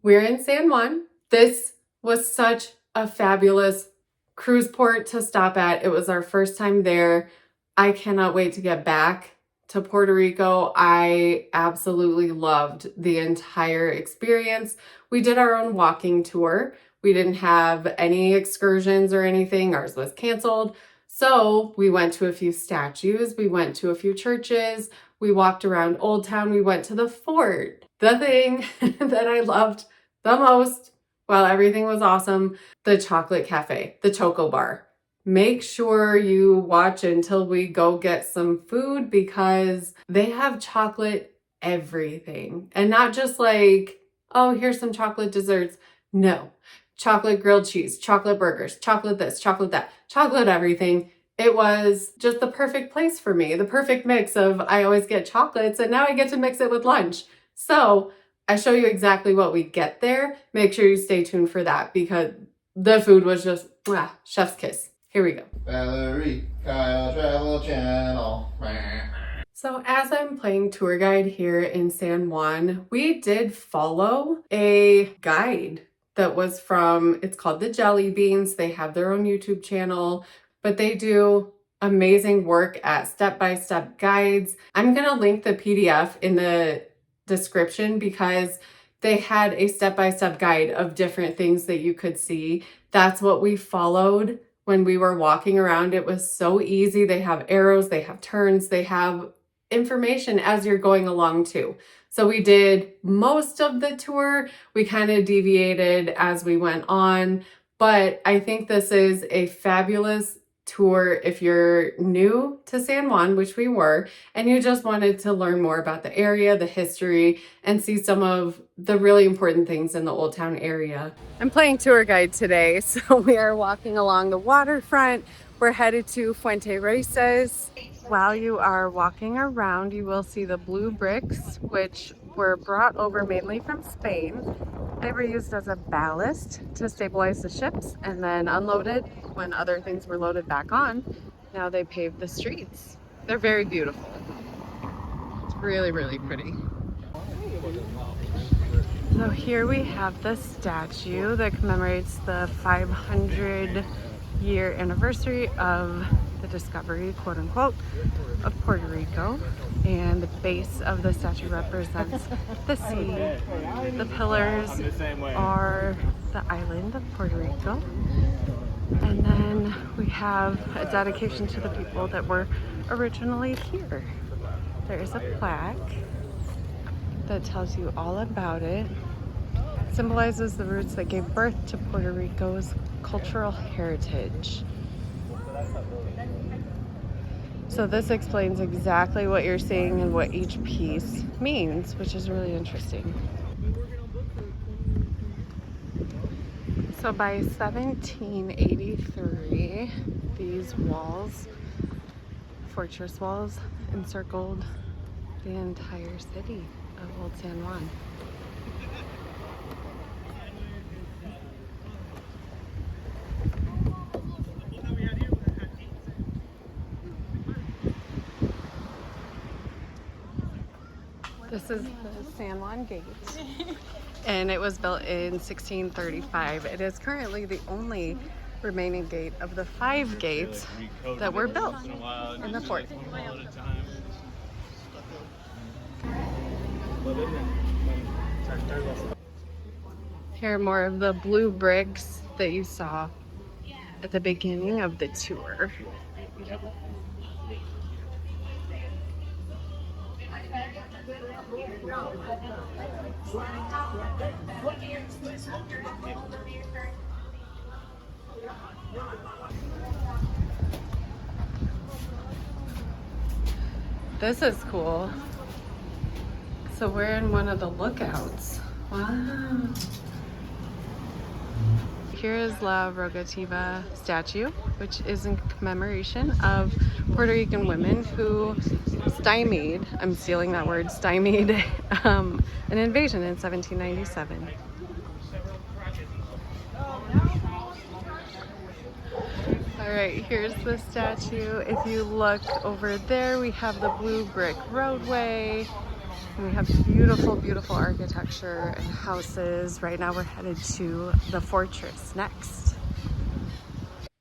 We're in San Juan. This was such a fabulous cruise port to stop at. It was our first time there. I cannot wait to get back to Puerto Rico. I absolutely loved the entire experience. We did our own walking tour. We didn't have any excursions or anything. Ours was canceled. So we went to a few statues. We went to a few churches. We walked around Old Town. We went to the fort. The thing that I loved the most, while everything was awesome, the chocolate cafe, the Chocobar. Make sure you watch until we go get some food because they have chocolate everything. And not just like, oh, here's some chocolate desserts. No. Chocolate grilled cheese, chocolate burgers, chocolate this, chocolate that, chocolate everything. It was just the perfect place for me. The perfect mix of I always get chocolates and now I get to mix it with lunch. So I show you exactly what we get there. Make sure you stay tuned for that because the food was just chef's kiss. Here we go. Valerie, Kyle Travel Channel. So as I'm playing tour guide here in San Juan, we did follow a guide that was from, it's called the Jelly Beans. They have their own YouTube channel, but they do amazing work at step-by-step guides. I'm gonna link the PDF in the description because they had a step-by-step guide of different things that you could see. That's what we followed when we were walking around. It was so easy. They have arrows, they have turns, they have information as you're going along too. So we did most of the tour. We kind of deviated as we went on, but I think this is a fabulous tour if you're new to San Juan, which we were, and you just wanted to learn more about the area, the history, and see some of the really important things in the Old Town area. I'm playing tour guide today, so we are walking along the waterfront. We're headed to Fuente Raices. While you are walking around, you will see the blue bricks, which were brought over mainly from Spain. They were used as a ballast to stabilize the ships and then unloaded when other things were loaded back on. Now they paved the streets. They're very beautiful. It's really, really pretty. So here we have the statue that commemorates the 500-year anniversary of the discovery, quote unquote, of Puerto Rico. And the base of the statue represents the sea. The pillars are the island of Puerto Rico. And then we have a dedication to the people that were originally here. There is a plaque that tells you all about it. Symbolizes the roots that gave birth to Puerto Rico's cultural heritage. So this explains exactly what you're seeing and what each piece means, which is really interesting. So by 1783, these walls, fortress walls, encircled the entire city of Old San Juan. This is the San Juan Gate, and it was built in 1635. It is currently the only remaining gate of the 5 gates that were built in the fort. Here are more of the blue bricks that you saw at the beginning of the tour. This is cool. So we're in one of the lookouts. Wow. Here is La Rogativa Statue, which is in commemoration of Puerto Rican women who stymied, I'm stealing that word, stymied an invasion in 1797. All right, here's the statue. If you look over there, we have the blue brick roadway. And we have beautiful, beautiful architecture and houses. Right now we're headed to the fortress next.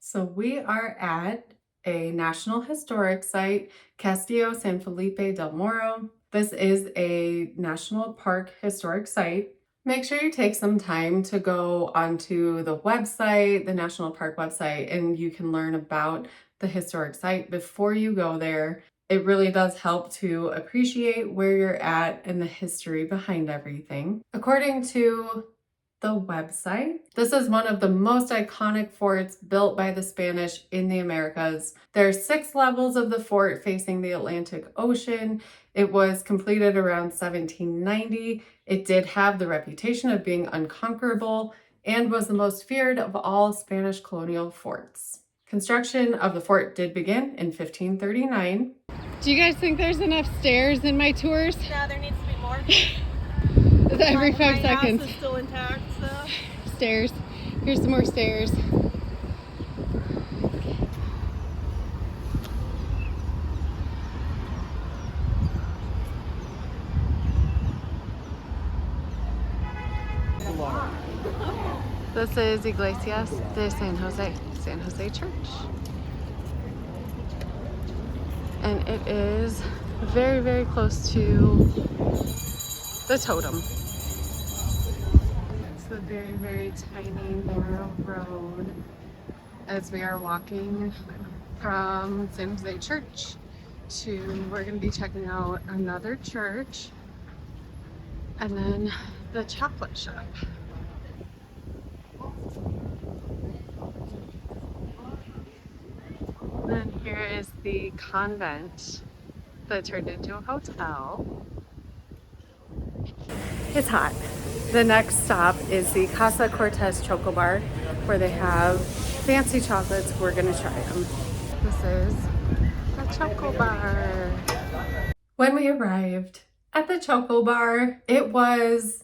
So we are at a National Historic Site, Castillo San Felipe del Morro. This is a National Park Historic Site. Make sure you take some time to go onto the website, the National Park website, and you can learn about the historic site before you go there. It really does help to appreciate where you're at and the history behind everything. According to the website, this is one of the most iconic forts built by the Spanish in the Americas. There are 6 levels of the fort facing the Atlantic Ocean. It was completed around 1790. It did have the reputation of being unconquerable and was the most feared of all Spanish colonial forts. Construction of the fort did begin in 1539. Do you guys think there's enough stairs in my tours? Yeah, there needs to be more. Every 5 my seconds. house is still intact, so. Stairs. Here's some more stairs. This is Iglesias de San Jose Church. And it is very, very close to the Totem. It's a very, very tiny, narrow road as we are walking from San Jose Church to, we're going to be checking out another church and then the chocolate shop. And here is the convent that turned into a hotel. It's hot. The next stop is the Casa Cortes Chocobar, where they have fancy chocolates. We're gonna try them. This is the Chocobar. When we arrived at the Chocobar, it was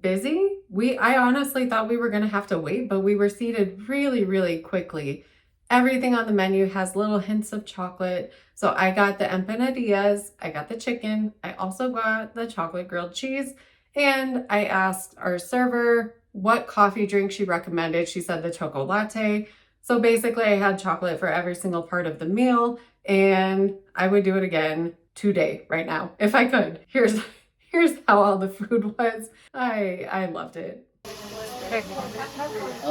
busy. I honestly thought we were gonna have to wait, but we were seated really, really quickly. Everything on the menu has little hints of chocolate. So I got the empanadillas, I got the chicken, I also got the chocolate grilled cheese, and I asked our server what coffee drink she recommended. She said the choco latte. So basically I had chocolate for every single part of the meal, and I would do it again today, right now, if I could. Here's how all the food was. I loved it. Okay.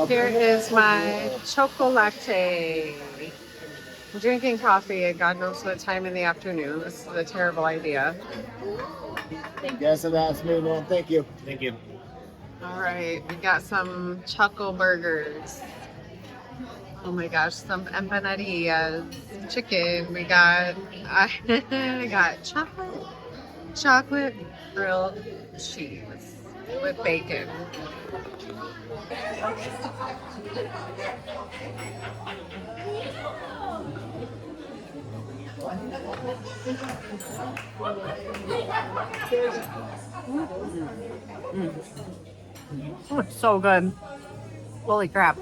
Here is my choco latte. I'm drinking coffee at God knows what time in the afternoon. This is a terrible idea. Yes, that's me, man. Thank you. Thank you. All right, we got some choco burgers. Oh my gosh, some empanadillas, chicken. We got, I got chocolate grilled cheese with bacon. Oh, it's so good. Holy crap.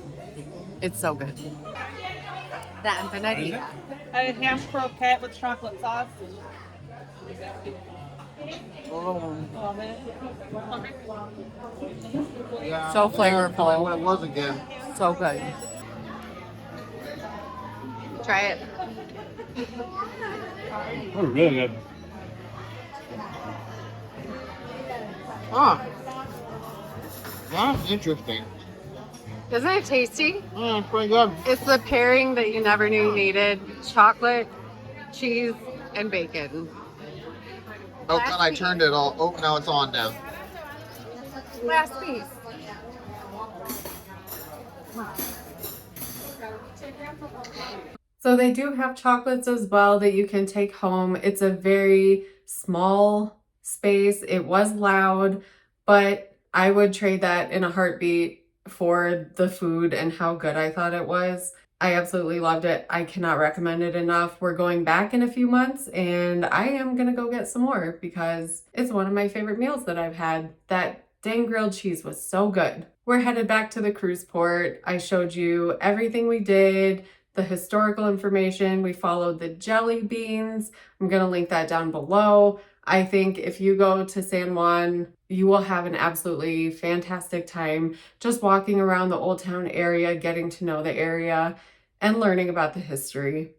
It's so good. The empanadilla. A ham croquette with chocolate sauce. Oh. Love it. Yeah, So flavorful. what it was again. So good. Try it. Oh, really good. Oh. That's interesting. Isn't it tasty? Yeah, it's pretty good. It's the pairing that you never knew you needed. Chocolate, cheese, and bacon. Oh, God, I turned it all. Oh, now it's on now. Last piece. So they do have chocolates as well that you can take home. It's a very small space. It was loud, but I would trade that in a heartbeat for the food and how good I thought it was. I absolutely loved it. I cannot recommend it enough. We're going back in a few months and I am gonna go get some more because it's one of my favorite meals that I've had. That dang grilled cheese was so good. We're headed back to the cruise port. I showed you everything we did, the historical information. We followed the jelly beans. I'm gonna link that down below. I think if you go to San Juan, you will have an absolutely fantastic time just walking around the Old Town area, getting to know the area, and learning about the history.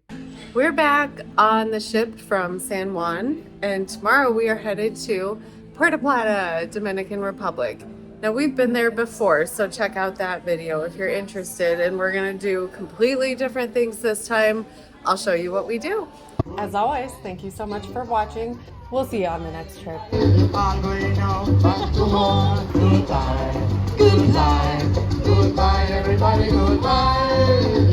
We're back on the ship from San Juan, and tomorrow we are headed to Puerto Plata, Dominican Republic. Now we've been there before, so check out that video if you're interested, and we're gonna do completely different things this time. I'll show you what we do. As always, thank you so much for watching. We'll see you on the next trip. Goodbye, everybody, goodbye.